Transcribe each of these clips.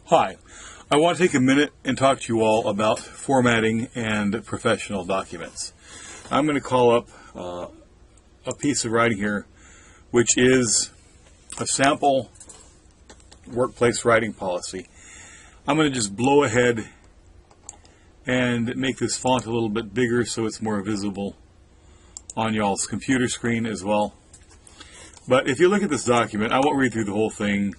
Hi, I want to take a minute and talk to you all about formatting and professional documents. I'm going to call up a piece of writing here which is a sample workplace writing policy. I'm going to just blow ahead and make this font a little bit bigger so it's more visible on y'all's computer screen as well. But if you look at this document, I won't read through the whole thing.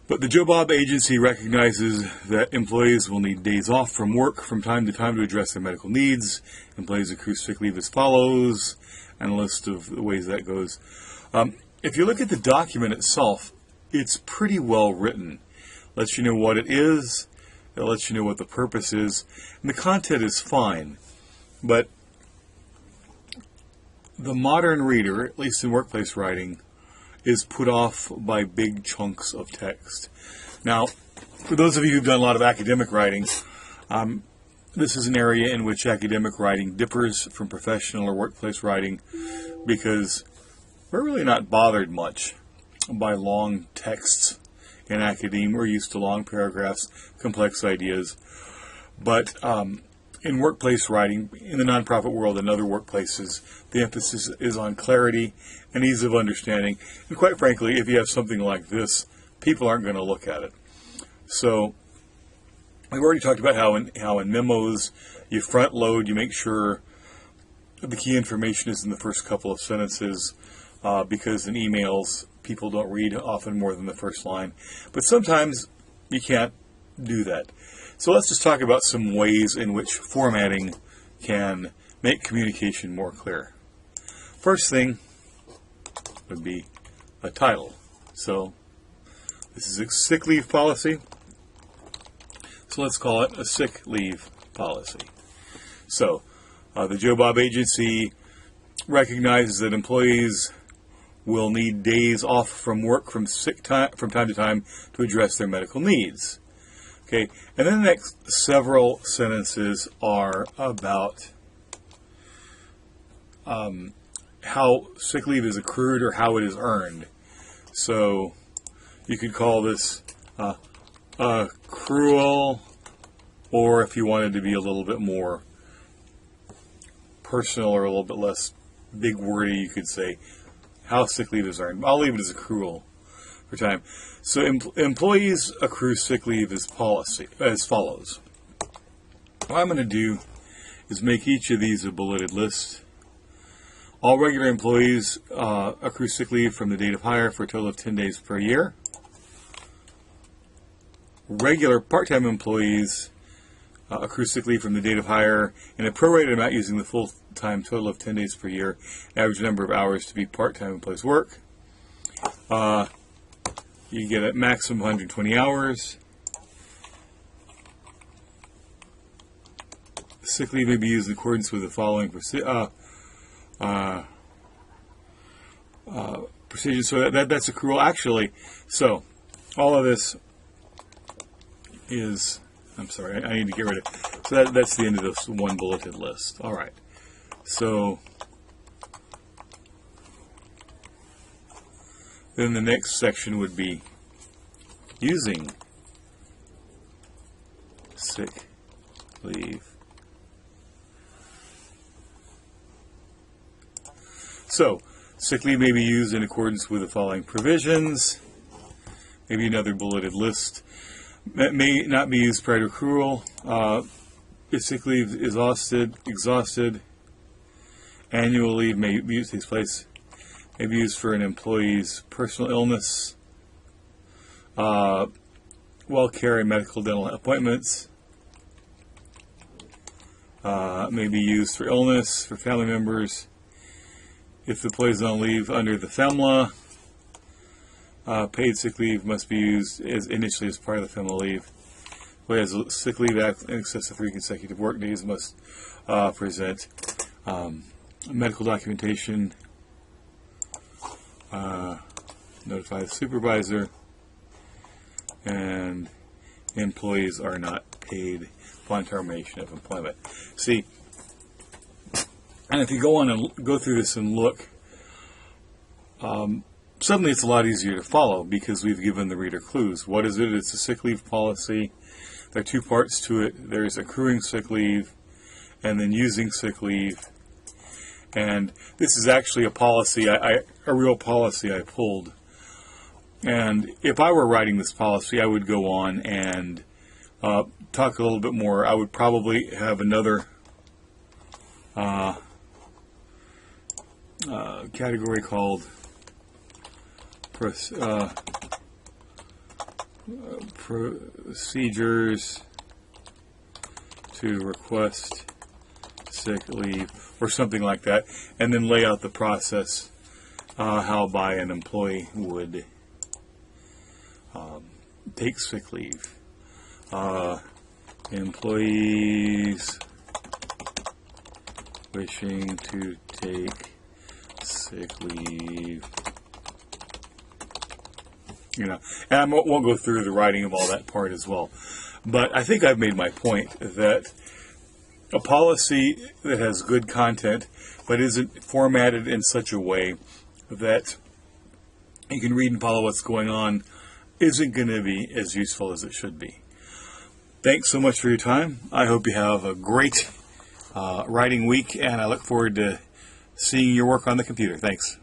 But the Joe Bob Agency recognizes that employees will need days off from work from time to time to address their medical needs. Employees accrue sick leave as follows, and a list of the ways that goes. If you look at the document itself, it's pretty well written. It lets you know what it is, it lets you know what the purpose is, and the content is fine. But the modern reader, at least in workplace writing, is put off by big chunks of text. Now, for those of you who've done a lot of academic writing, this is an area in which academic writing differs from professional or workplace writing because we're really not bothered much by long texts in academia. We're used to long paragraphs, complex ideas. But in workplace writing, in the nonprofit world and other workplaces, the emphasis is on clarity and ease of understanding. And quite frankly, if you have something like this, people aren't going to look at it. So we've already talked about how in memos you front load, you make sure the key information is in the first couple of sentences because in emails, people don't read often more than the first line. But sometimes you can't do that. So let's just talk about some ways in which formatting can make communication more clear. First thing would be a title. So this is a sick leave policy. So let's call it a sick leave policy. So the Joe Bob Agency recognizes that employees will need days off from work from time to time to address their medical needs. Okay, and then the next several sentences are about how sick leave is accrued or how it is earned. So you could call this accrual, or if you wanted to be a little bit more personal or a little bit less big wordy, you could say how sick leave is earned. I'll leave it as accrual for time. So employees accrue sick leave as follows. What I'm going to do is make each of these a bulleted list. All regular employees accrue sick leave from the date of hire for a total of 10 days per year. Regular part-time employees accrue sick leave from the date of hire in a prorated amount using the full-time total of 10 days per year, average number of hours to be part-time employees work. You get a maximum of 120 hours. Sick leave may be used in accordance with the following procedures. So that's accrual. Actually, so all of this is, I'm sorry, I need to get rid of it. So that's the end of this one bulleted list. All right. So then the next section would be using sick leave. So sick leave may be used in accordance with the following provisions. Maybe another bulleted list. That may not be used prior to accrual. If sick leave is exhausted, annual leave may be used, takes place, may be used for an employee's personal illness, well care and medical dental appointments, may be used for illness, for family members. If the employee is on leave under the FEMLA, paid sick leave must be used initially as part of the FEMLA leave. Whereas sick leave in excess of 3 consecutive work days must present medical documentation, notify the supervisor, and employees are not paid upon termination of employment. See, and if you go on and go through this and look, suddenly it's a lot easier to follow because we've given the reader clues. What is it? It's a sick leave policy. There are two parts to it. There's accruing sick leave and then using sick leave. And this is actually a policy, a real policy I pulled. And if I were writing this policy, I would go on and talk a little bit more. I would probably have another category called procedures to request sick leave or something like that, and then lay out the process how by an employee would take sick leave. Employees wishing to take sick leave. You know, and I won't go through the writing of all that part as well. But I think I've made my point that a policy that has good content but isn't formatted in such a way that you can read and follow what's going on isn't going to be as useful as it should be. Thanks so much for your time. I hope you have a great writing week, and I look forward to seeing your work on the computer. Thanks.